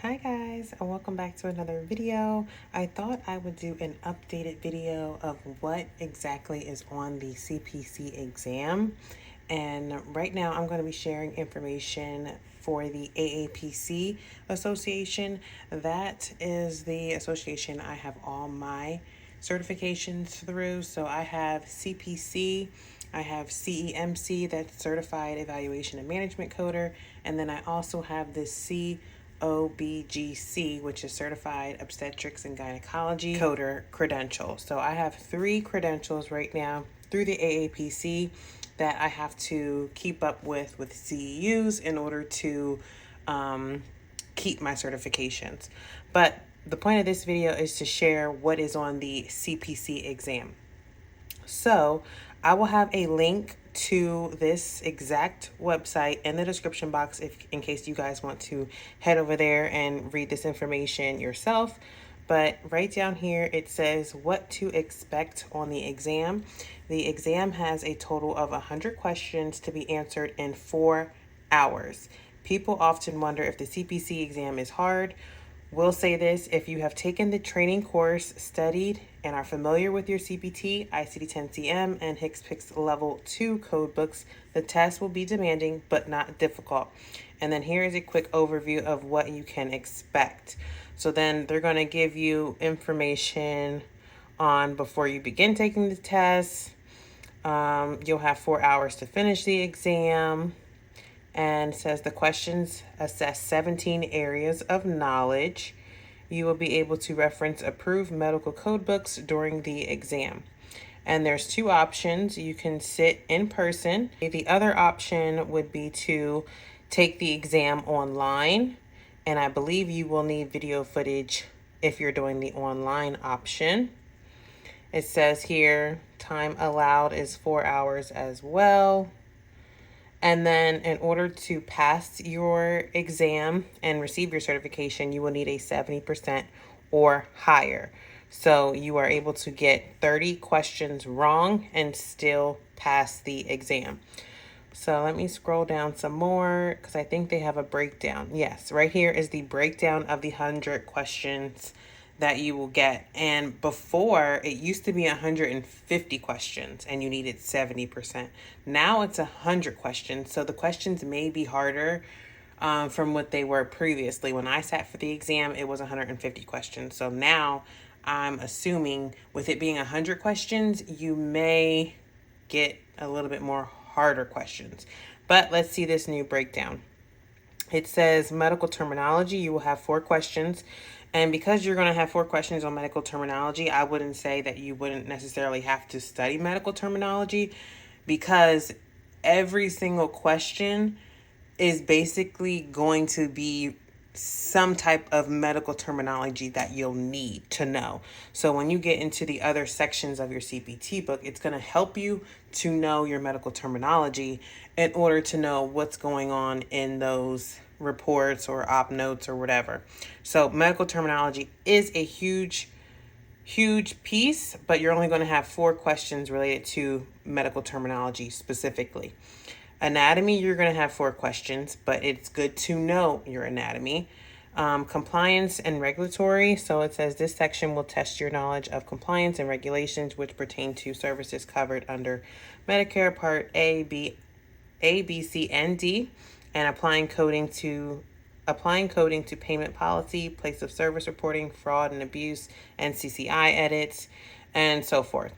Hi guys, and welcome back to another video. I thought I would do an updated video of what exactly is on the CPC exam. And right now I'm going to be sharing information for the AAPC Association. That is the association I have all my certifications through. So I have CPC, I have CEMC, that's Certified Evaluation and Management Coder, and then I also have the COBGC, which is Certified Obstetrics and Gynecology Coder credential. So I have 3 credentials right now through the AAPC that I have to keep up with CEUs in order to keep my certifications. But the point of this video is to share what is on the CPC exam. So I will have a link to this exact website in the description box in case you guys want to head over there and read this information yourself. But right down here, it says what to expect on the exam. The exam has a total of 100 questions to be answered in 4 hours. People often wonder if the CPC exam is hard. We'll say this: if you have taken the training course, studied, and are familiar with your CPT, ICD-10-CM, and HCPCS Level 2 code books, the test will be demanding but not difficult. And then here is a quick overview of what you can expect. So then they're going to give you information on before you begin taking the test. You'll have 4 hours to finish the exam. And says the questions assess 17 areas of knowledge. You will be able to reference approved medical code books during the exam. And there's 2 options. You can sit in person. The other option would be to take the exam online. And I believe you will need video footage if you're doing the online option. It says here time allowed is 4 hours as well. And then in order to pass your exam and receive your certification, you will need a 70% or higher. So you are able to get 30 questions wrong and still pass the exam. So let me scroll down some more because I think they have a breakdown. Yes, right here is the breakdown of the 100 questions that you will get. And before, it used to be 150 questions and you needed 70%. Now it's 100 questions. So the questions may be harder from what they were previously. When I sat for the exam, it was 150 questions. So now I'm assuming with it being 100 questions, you may get a little bit more harder questions. But let's see this new breakdown. It says medical terminology. You will have 4 questions. And because you're going to have 4 questions on medical terminology, I wouldn't say that you wouldn't necessarily have to study medical terminology, because every single question is basically going to be some type of medical terminology that you'll need to know. So when you get into the other sections of your CPT book, it's going to help you to know your medical terminology in order to know what's going on in those reports or op notes or whatever. So medical terminology is a huge piece, but you're only going to have 4 questions related to medical terminology specifically. Anatomy, you're going to have 4 questions, but it's good to know your anatomy. Compliance and regulatory. So it says this section will test your knowledge of compliance and regulations which pertain to services covered under Medicare Part A, B, C, and D, and applying coding to payment policy, place of service reporting, fraud and abuse, and CCI edits, and so forth.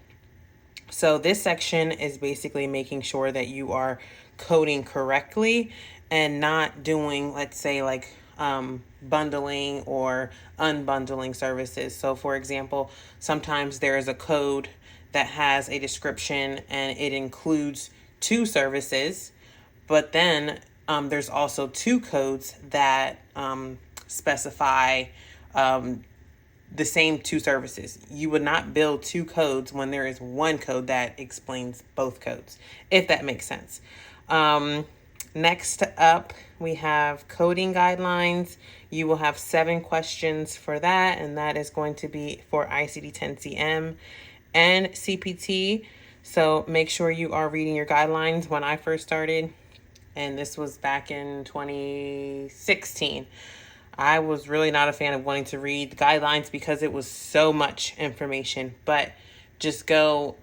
So this section is basically making sure that you are coding correctly and not doing, let's say, like bundling or unbundling services. So for example, sometimes there is a code that has a description and it includes 2 services, but then there's also 2 codes that specify the same 2 services. You would not build 2 codes when there is 1 code that explains both codes, if that makes sense. Next up, we have coding guidelines. You will have 7 questions for that, and that is going to be for ICD-10-CM and CPT. So make sure you are reading your guidelines. When I first started, and this was back in 2016, I was really not a fan of wanting to read the guidelines because it was so much information, but just go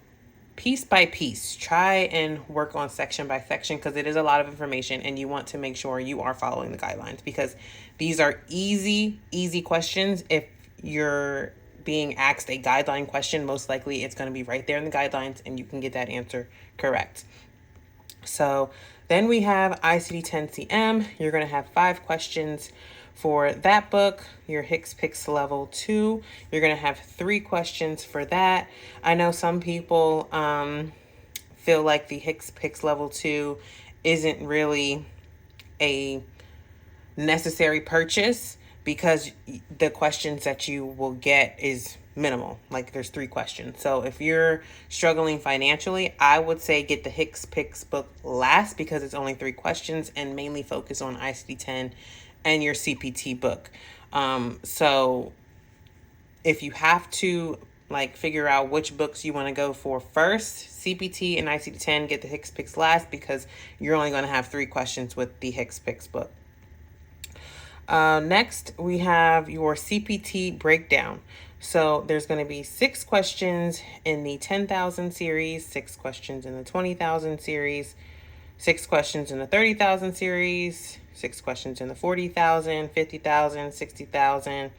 piece by piece. Try and work on section by section because it is a lot of information and you want to make sure you are following the guidelines because these are easy questions. If you're being asked a guideline question, most likely it's going to be right there in the guidelines and you can get that answer correct. So then we have ICD-10-CM. You're going to have 5 questions for that book. Your HCPCS level 2. You're going to have 3 questions for that. I know some people feel like the HCPCS level 2 isn't really a necessary purchase because the questions that you will get is minimal. Like there's 3 questions. So if you're struggling financially, I would say get the HCPCS book last because it's only 3 questions and mainly focus on ICD-10 and your CPT book. So if you have to like figure out which books you want to go for first, CPT and ICD-10, get the HCPCS last because you're only going to have 3 questions with the HCPCS book. Next, we have your CPT breakdown. So there's going to be 6 questions in the 10,000 series, 6 questions in the 20,000 series, 6 questions in the 30,000 series, 6 questions in the 40,000, 50,000, 60,000,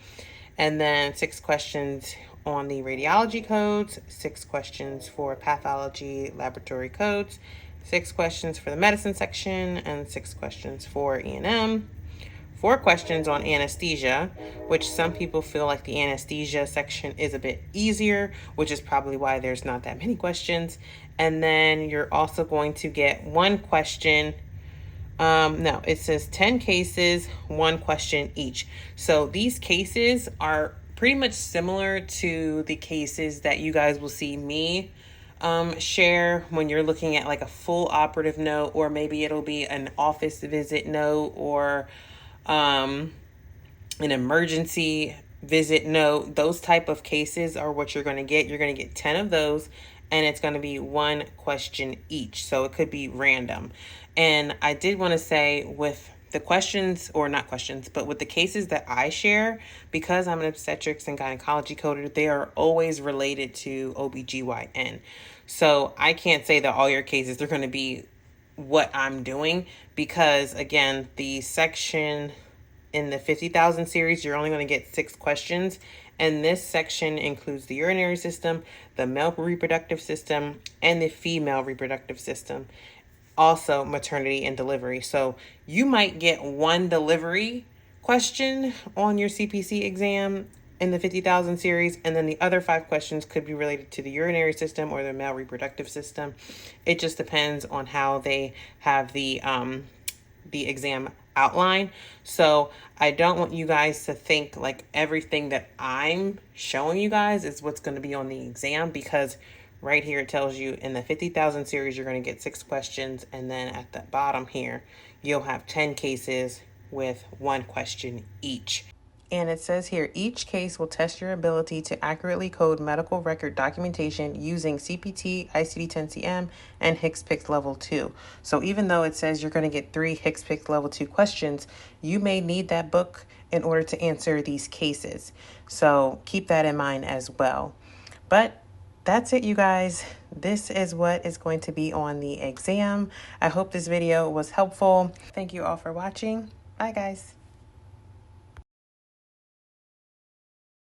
and then 6 questions on the radiology codes, 6 questions for pathology laboratory codes, 6 questions for the medicine section, and 6 questions for E&M. 4 questions on anesthesia, which some people feel like the anesthesia section is a bit easier, which is probably why there's not that many questions. And then you're also going to get 1 question. No, it says 10 cases, 1 question each. So these cases are pretty much similar to the cases that you guys will see me share when you're looking at like a full operative note, or maybe it'll be an office visit note or an emergency visit note. Those type of cases are what you're going to get. You're going to get 10 of those and it's going to be 1 question each. So it could be random. And I did want to say with the questions, or not questions, but with the cases that I share, because I'm an obstetrics and gynecology coder, they are always related to OBGYN. So I can't say that all your cases are going to be what I'm doing because again, the section in the 50,000 series, you're only going to get 6 questions. And this section includes the urinary system, the male reproductive system, and the female reproductive system. Also maternity and delivery. So you might get 1 delivery question on your CPC exam in the 50,000 series, and then the other 5 questions could be related to the urinary system or the male reproductive system. It just depends on how they have the exam outline. So I don't want you guys to think like everything that I'm showing you guys is what's going to be on the exam, because right here it tells you in the 50,000 series you're going to get 6 questions, and then at the bottom here you'll have 10 cases with 1 question each. And it says here, each case will test your ability to accurately code medical record documentation using CPT, ICD-10-CM, and HCPCS Level 2. So even though it says you're going to get 3 HCPCS Level 2 questions, you may need that book in order to answer these cases. So keep that in mind as well. But that's it, you guys. This is what is going to be on the exam. I hope this video was helpful. Thank you all for watching. Bye, guys.